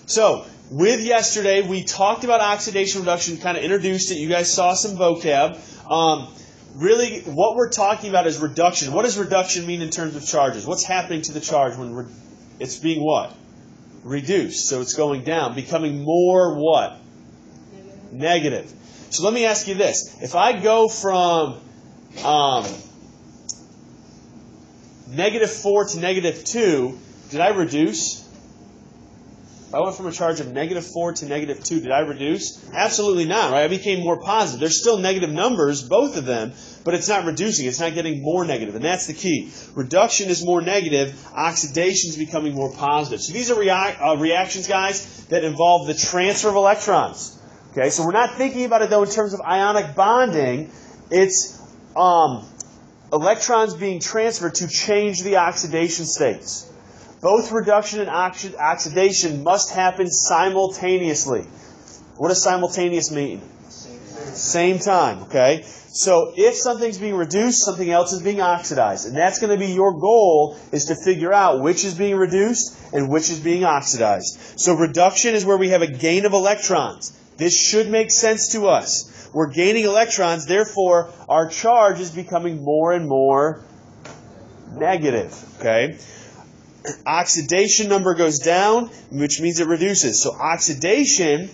So, with yesterday, we talked about oxidation reduction, kind of introduced it. You guys saw some vocab. Really, what we're talking about is reduction. What does reduction mean in terms of charges? What's happening to the charge when it's being what? Reduced. So it's going down, becoming more what? Negative. So let me ask you this. If I go from -4 to -2, did I reduce? If I went from a charge of -4 to -2, did I reduce? Absolutely not, right? I became more positive. There's still negative numbers, both of them, but it's not reducing. It's not getting more negative, and that's the key. Reduction is more negative. Oxidation is becoming more positive. So these are reactions, guys, that involve the transfer of electrons. Okay, so we're not thinking about it, though, in terms of ionic bonding. It's electrons being transferred to change the oxidation states. Both reduction and oxidation must happen simultaneously. What does simultaneous mean? Same time, okay? So if something's being reduced, something else is being oxidized. And that's going to be your goal, is to figure out which is being reduced and which is being oxidized. So reduction is where we have a gain of electrons. This should make sense to us. We're gaining electrons, therefore our charge is becoming more and more negative, okay? Oxidation number goes down, which means it reduces. So oxidation,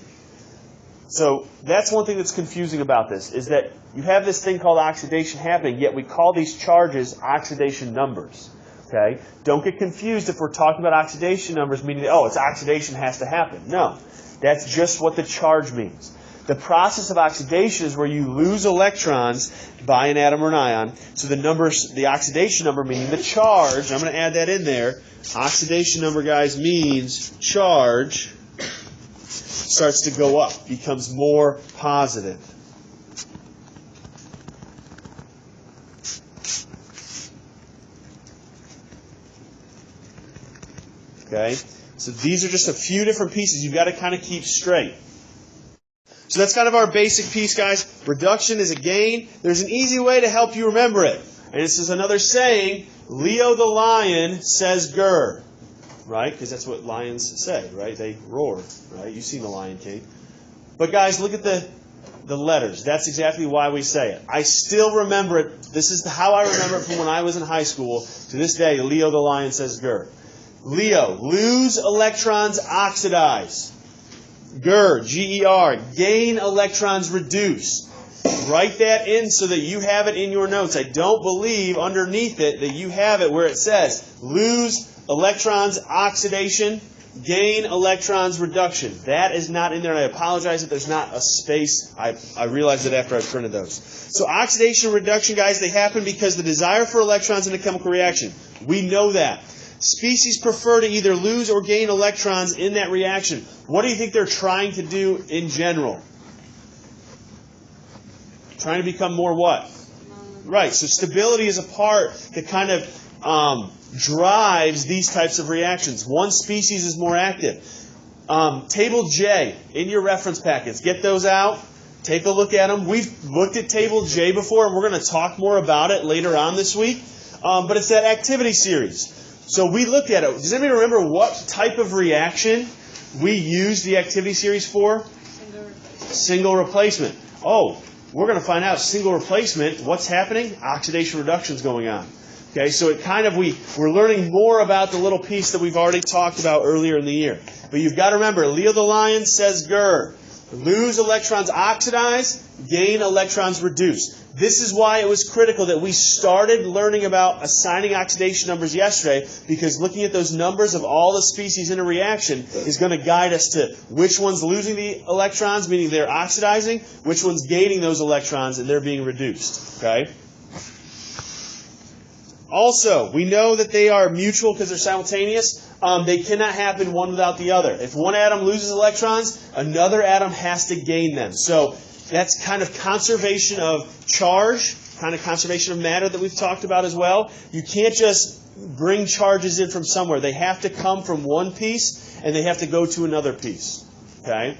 so that's one thing that's confusing about this, is that you have this thing called oxidation happening, yet we call these charges oxidation numbers. Okay? Don't get confused if we're talking about oxidation numbers, meaning that, oh, it's oxidation has to happen. No, that's just what the charge means. The process of oxidation is where you lose electrons by an atom or an ion. So the oxidation number, meaning the charge, I'm going to add that in there. Oxidation number, guys, means charge starts to go up, becomes more positive. Okay? So these are just a few different pieces you've got to kind of keep straight. So that's kind of our basic piece, guys. Reduction is a gain. There's an easy way to help you remember it. And this is another saying, Leo the lion says grr. Right? Because that's what lions say, right? They roar, right? You've seen the Lion King. But guys, look at the letters. That's exactly why we say it. I still remember it. This is how I remember it from when I was in high school. To this day, Leo the lion says grr. Leo, lose electrons, oxidize. Grr, G-E-R, gain electrons, reduce. Write that in so that you have it in your notes. I don't believe underneath it that you have it where it says lose electrons, oxidation, gain electrons, reduction. That is not in there, and I apologize if there's not a space. I realized it after I printed those. So oxidation and reduction, guys, they happen because the desire for electrons in a chemical reaction. We know that. Species prefer to either lose or gain electrons in that reaction. What do you think they're trying to do in general? Trying to become more what? Right, so stability is a part that kind of drives these types of reactions. One species is more active. Table J in your reference packets. Get those out. Take a look at them. We've looked at Table J before, and we're going to talk more about it later on this week. But it's that activity series. So we looked at it. Does anybody remember what type of reaction we used the activity series for? Single replacement. Oh, we're going to find out single replacement. What's happening? Oxidation reduction is going on. Okay, so it kind of we're learning more about the little piece that we've already talked about earlier in the year. But you've got to remember, Leo the lion says grr. Lose electrons, oxidize. Gain electrons, reduce. This is why it was critical that we started learning about assigning oxidation numbers yesterday, because looking at those numbers of all the species in a reaction is going to guide us to which one's losing the electrons, meaning they're oxidizing, which one's gaining those electrons and they're being reduced. Okay? Also, we know that they are mutual because they're simultaneous. They cannot happen one without the other. If one atom loses electrons, another atom has to gain them. So that's kind of conservation of charge, kind of conservation of matter that we've talked about as well. You can't just bring charges in from somewhere. They have to come from one piece, and they have to go to another piece. Okay?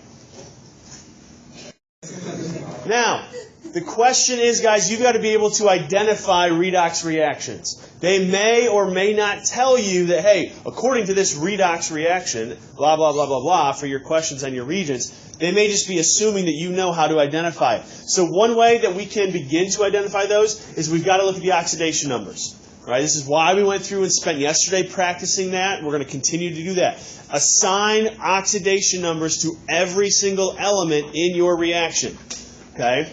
Now, The question is, guys, you've got to be able to identify redox reactions. They may or may not tell you that, hey, according to this redox reaction, blah, blah, blah, blah, blah, for your questions on your reagents, they may just be assuming that you know how to identify it. So one way that we can begin to identify those is we've got to look at the oxidation numbers. Right? This is why we went through and spent yesterday practicing that. We're going to continue to do that. Assign oxidation numbers to every single element in your reaction. Okay?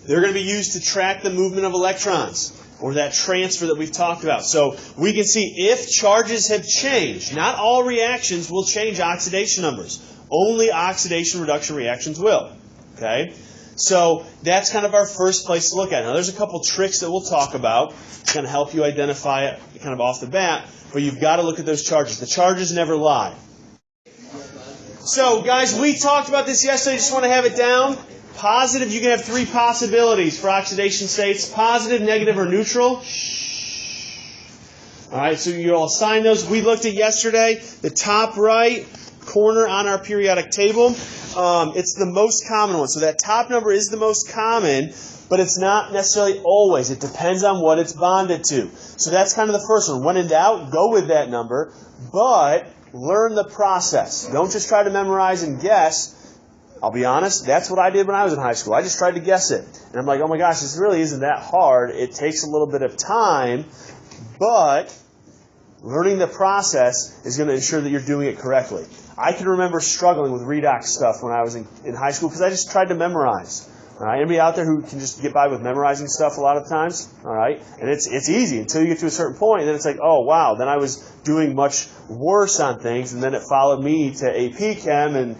They're going to be used to track the movement of electrons, or that transfer that we've talked about. So we can see if charges have changed. Not all reactions will change oxidation numbers. Only oxidation reduction reactions will. Okay? So that's kind of our first place to look at. Now there's a couple tricks that we'll talk about to kind of help you identify it kind of off the bat, but you've got to look at those charges. The charges never lie. So guys, we talked about this yesterday. Just want to have it down. Positive, you can have three possibilities for oxidation states. Positive, negative, or neutral. Alright, so you'll assign those. We looked at yesterday, the top right corner on our periodic table. It's the most common one. So that top number is the most common, but it's not necessarily always. It depends on what it's bonded to. So that's kind of the first one. When in doubt, go with that number, but learn the process. Don't just try to memorize and guess. I'll be honest, that's what I did when I was in high school. I just tried to guess it. And I'm like, oh my gosh, this really isn't that hard. It takes a little bit of time, but learning the process is going to ensure that you're doing it correctly. I can remember struggling with redox stuff when I was in high school because I just tried to memorize. All right? Anybody out there who can just get by with memorizing stuff a lot of times? All right? And it's easy until you get to a certain point, and then it's like, oh, wow. Then I was doing much worse on things, and then it followed me to AP Chem, and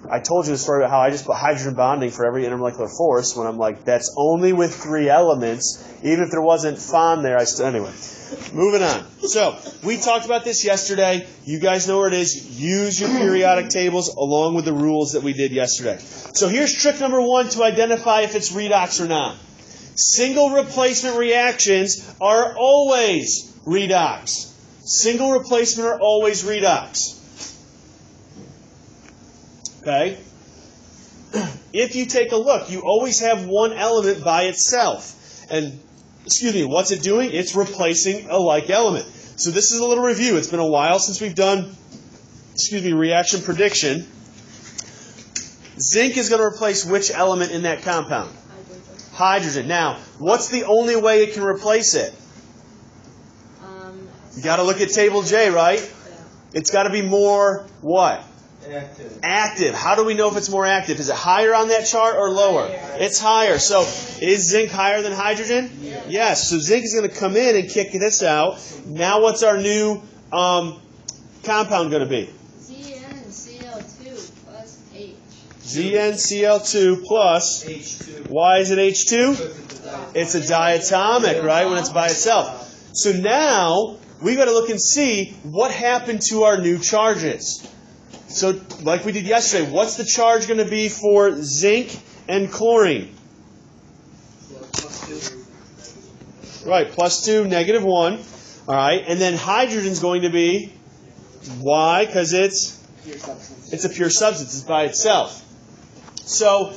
I told you the story about how I just put hydrogen bonding for every intermolecular force when I'm like, that's only with 3 elements. Even if there wasn't FON there, anyway. Moving on. So, we talked about this yesterday. You guys know where it is. Use your periodic tables along with the rules that we did yesterday. So here's trick number 1 to identify if it's redox or not. Single replacement reactions are always redox. Single replacement are always redox. Okay? If you take a look, you always have one element by itself. And, what's it doing? It's replacing a like element. So this is a little review. It's been a while since we've done, reaction prediction. Zinc is going to replace which element in that compound? Hydrogen. Now, what's the only way it can replace it? You got to look at table J, right? Yeah. It's got to be more what? Active. How do we know if it's more active? Is it higher on that chart or lower? It's higher. So is zinc higher than hydrogen? Yes. So zinc is going to come in and kick this out. Now what's our new compound going to be? ZnCl2 plus H. ZnCl2 plus H2. Why is it H2? It's a diatomic, right, when it's by itself. So now we've got to look and see what happened to our new charges. So, like we did yesterday, what's the charge going to be for zinc and chlorine? Right, +2, -1. All right, and then hydrogen's going to be why? Because it's a pure substance. It's by itself. So,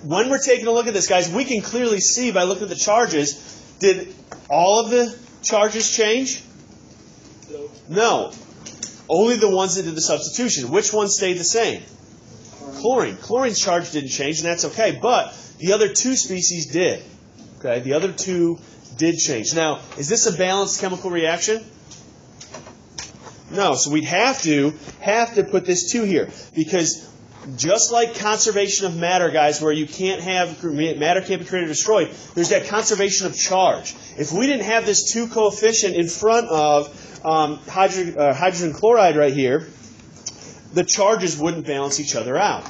when we're taking a look at this, guys, we can clearly see by looking at the charges, did all of the charges change? No. Only the ones that did the substitution. Which one stayed the same? Chlorine. Chlorine's charge didn't change, and that's okay. But the other 2 species did. Okay, the other 2 did change. Now, is this a balanced chemical reaction? No. So we'd have to put this 2 here, because just like conservation of matter, guys, where you can't have matter can't be created or destroyed, there's that conservation of charge. If we didn't have this 2 coefficient in front of hydrogen chloride right here, the charges wouldn't balance each other out.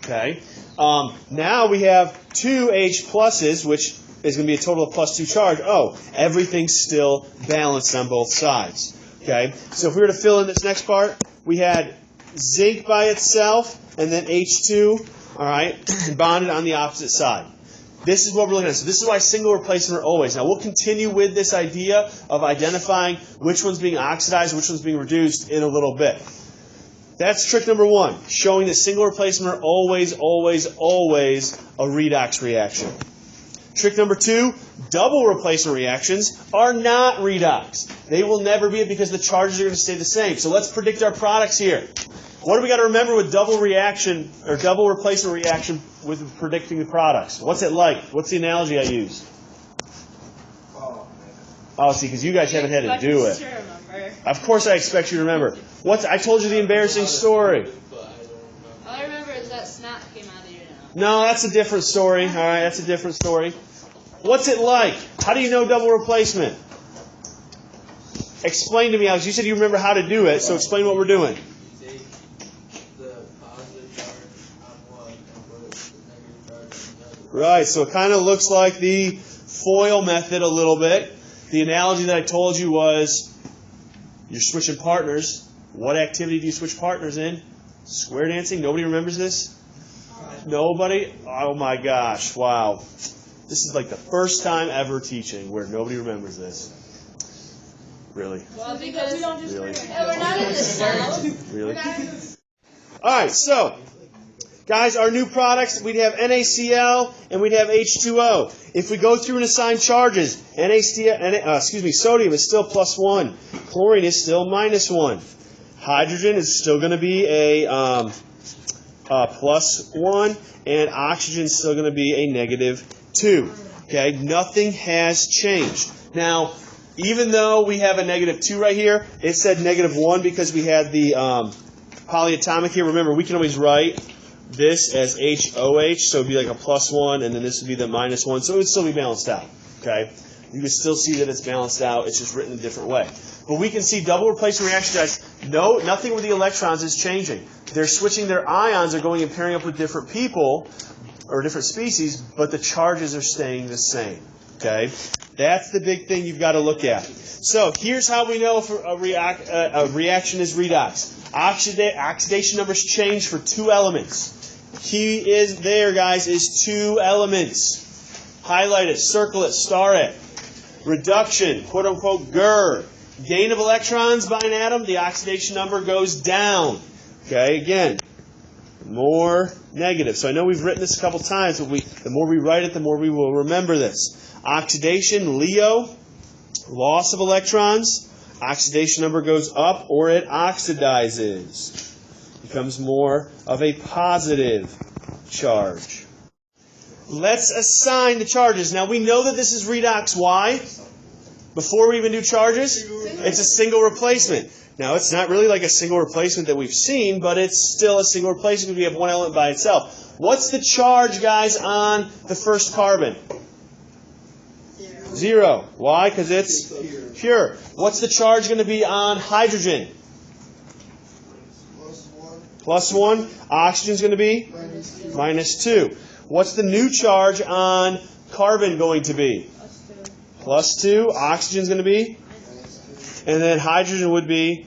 Okay. Now we have 2 H pluses, which is going to be a total of +2 charge. Oh, everything's still balanced on both sides. Okay. So if we were to fill in this next part, we had zinc by itself, and then H2, all right, bonded on the opposite side. This is what we're looking at. So this is why single replacement are always. Now we'll continue with this idea of identifying which one's being oxidized, which one's being reduced in a little bit. That's trick number 1, showing that single replacement are always, always, always a redox reaction. Trick number 2, double replacement reactions are not redox. They will never be it because the charges are going to stay the same. So let's predict our products here. What do we got to remember with double reaction or double replacement reaction with predicting the products? What's it like? What's the analogy I use? Oh, see, because you guys haven't had to do it. Of course I expect you to remember. I told you the embarrassing story. All I remember is that snot came out of your nose. No, that's a different story. All right, that's a different story. What's it like? How do you know double replacement? Explain to me, Alex. You said you remember how to do it, so explain what we're doing. Take the positive charge on one and put the negative charge on the other. Right, so it kind of looks like the foil method a little bit. The analogy that I told you was you're switching partners. What activity do you switch partners in? Square dancing? Nobody remembers this? Nobody? Oh my gosh, wow. This is like the first time ever teaching where nobody remembers this. Really? Well, because we don't just Really? we're not in the South. Really? Alright, so guys, our new products, we'd have NaCl and we'd have H2O. If we go through and assign charges, sodium is still +1. Chlorine is still -1. Hydrogen is still going to be a +1. And oxygen is still going to be a -2. Okay, nothing has changed. Now, even though we have a -2 right here, it said -1 because we had the polyatomic here. Remember, we can always write this as HOH, so it would be like a +1, and then this would be the -1, so it would still be balanced out. Okay, you can still see that it's balanced out. It's just written a different way. But we can see double replacement reaction, guys. No, nothing with the electrons is changing. They're switching their ions, are going and pairing up with different people or different species, but the charges are staying the same. Okay, that's the big thing you've got to look at. So here's how we know if a reaction is redox. Oxidation numbers change for 2 elements. Key is there, guys, is 2 elements. Highlight it, circle it, star it. Reduction, quote unquote, GER. Gain of electrons by an atom, the oxidation number goes down. Okay, again, more negative. So I know we've written this a couple times, but the more we write it, the more we will remember this. Oxidation, Leo, loss of electrons. Oxidation number goes up or it oxidizes. Becomes more of a positive charge. Let's assign the charges. Now we know that this is redox. Why? Before we even do charges, it's a single replacement. Now it's not really like a single replacement that we've seen, but it's still a single replacement because we have one element by itself. What's the charge, guys, on the first carbon? 0. Why? Because it's pure. What's the charge going to be on hydrogen? +1. Oxygen's going to be? -2. What's the new charge on carbon going to be? +2. Oxygen's going to be? And then hydrogen would be?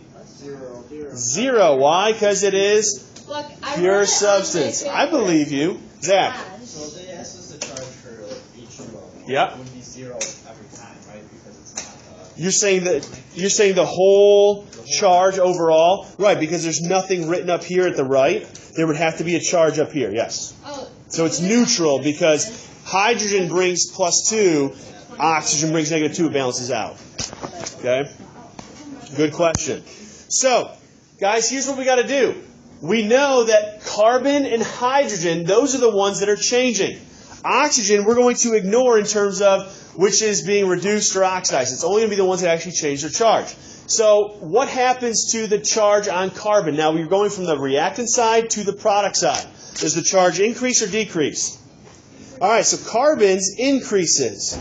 0. Why? Because it is pure substance. I believe you. Zach. So they asked us to charge for each one. Yep. It would be 0 every time, right? Because it's not. You're saying the whole charge overall, right? Because there's nothing written up here at the right. There would have to be a charge up here. Yes. So it's neutral because hydrogen brings +2, oxygen brings -2. It balances out. Okay. Good question. So, guys, here's what we got to do. We know that carbon and hydrogen, those are the ones that are changing. Oxygen, we're going to ignore in terms of which is being reduced or oxidized. It's only going to be the ones that actually change their charge. So, what happens to the charge on carbon? Now, we're going from the reactant side to the product side. Does the charge increase or decrease? All right, so carbon's increases.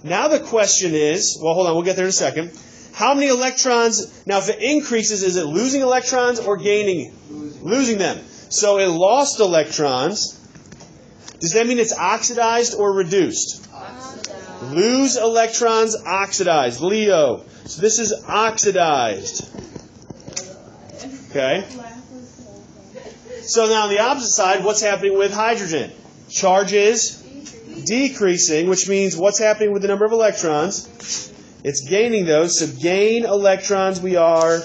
Now the question is, well, hold on, we'll get there in a second. How many electrons, now if it increases, is it losing electrons or gaining? Losing them. So it lost electrons. Does that mean it's oxidized or reduced? Oxidized. Lose electrons, oxidized. Leo. So this is oxidized. Okay. So now on the opposite side, what's happening with hydrogen? Charge is decreasing, which means what's happening with the number of electrons? It's gaining those. So gain electrons, we are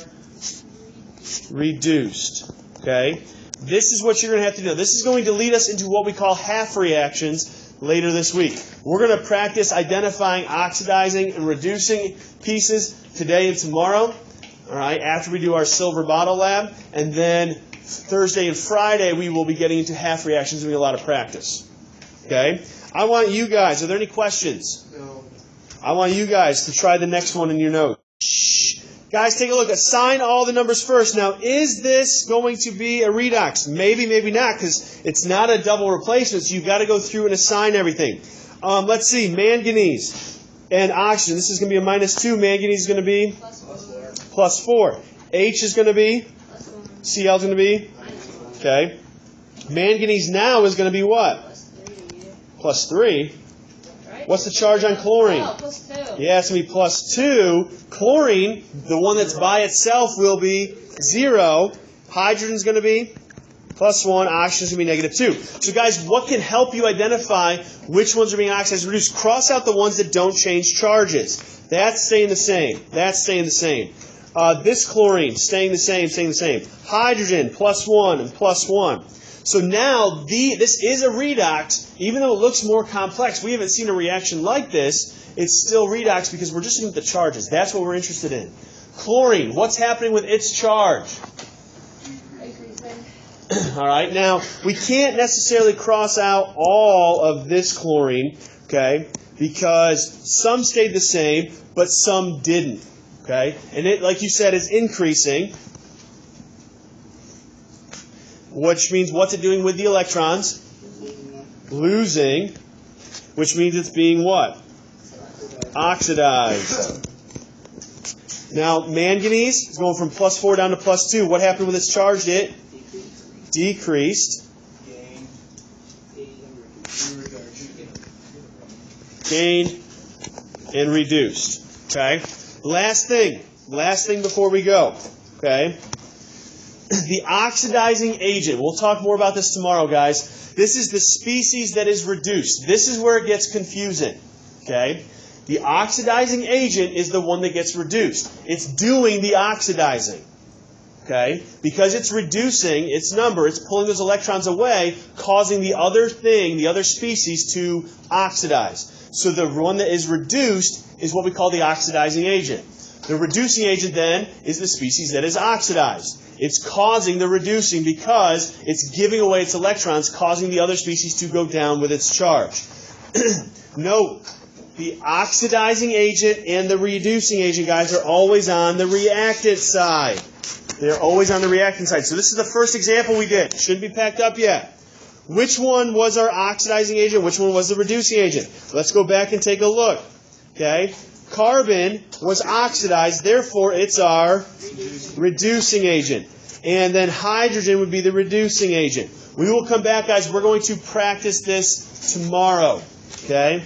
reduced. Okay? This is what you're going to have to do. This is going to lead us into what we call half reactions later this week. We're going to practice identifying oxidizing and reducing pieces today and tomorrow. All right, after we do our silver bottle lab, and then Thursday and Friday we will be getting into half reactions and doing a lot of practice. Okay? I want you guys, are there any questions? No. I want you guys to try the next one in your note. Shh. Guys, take a look. Assign all the numbers first. Now, is this going to be a redox? Maybe, maybe not, because it's not a double replacement, so you've got to go through and assign everything. Let's see, manganese and oxygen. This is going to be a -2. Manganese is going to be +4. H is going to be? Cl is going to be? Okay. Manganese now is going to be what? +3. What's the charge on chlorine? Oh, +2. Yeah, it's going to be +2. Chlorine, the one that's by itself, will be 0. Hydrogen's going to be +1. Oxygen's going to be -2. So guys, what can help you identify which ones are being oxidized and reduced? Cross out the ones that don't change charges. That's staying the same. That's staying the same. This chlorine, staying the same, staying the same. Hydrogen, +1 and +1. So now, this is a redox. Even though it looks more complex, we haven't seen a reaction like this. It's still redox because we're just looking at the charges. That's what we're interested in. Chlorine, what's happening with its charge? All right, now, we can't necessarily cross out all of this chlorine, okay, because some stayed the same, but some didn't, okay? And it, like you said, is increasing, which means what's it doing with the electrons? Losing, which means it's being what? Oxidized. Now, manganese is going from +4 down to +2. What happened with its charge? It decreased. Gained and reduced. Okay? Last thing before we go. Okay? The oxidizing agent. We'll talk more about this tomorrow, guys. This is the species that is reduced. This is where it gets confusing. Okay? The oxidizing agent is the one that gets reduced. It's doing the oxidizing. Okay? Because it's reducing its number, it's pulling those electrons away, causing the other thing, the other species, to oxidize. So the one that is reduced is what we call the oxidizing agent. The reducing agent, then, is the species that is oxidized. It's causing the reducing because it's giving away its electrons, causing the other species to go down with its charge. Note, the oxidizing agent and the reducing agent, guys, are always on the reactant side. They're always on the reactant side. So this is the first example we did. Shouldn't be packed up yet. Which one was our oxidizing agent? Which one was the reducing agent? Let's go back and take a look. Okay? Carbon was oxidized, therefore it's our reducing agent. And then hydrogen would be the reducing agent. We will come back, guys. We're going to practice this tomorrow. Okay?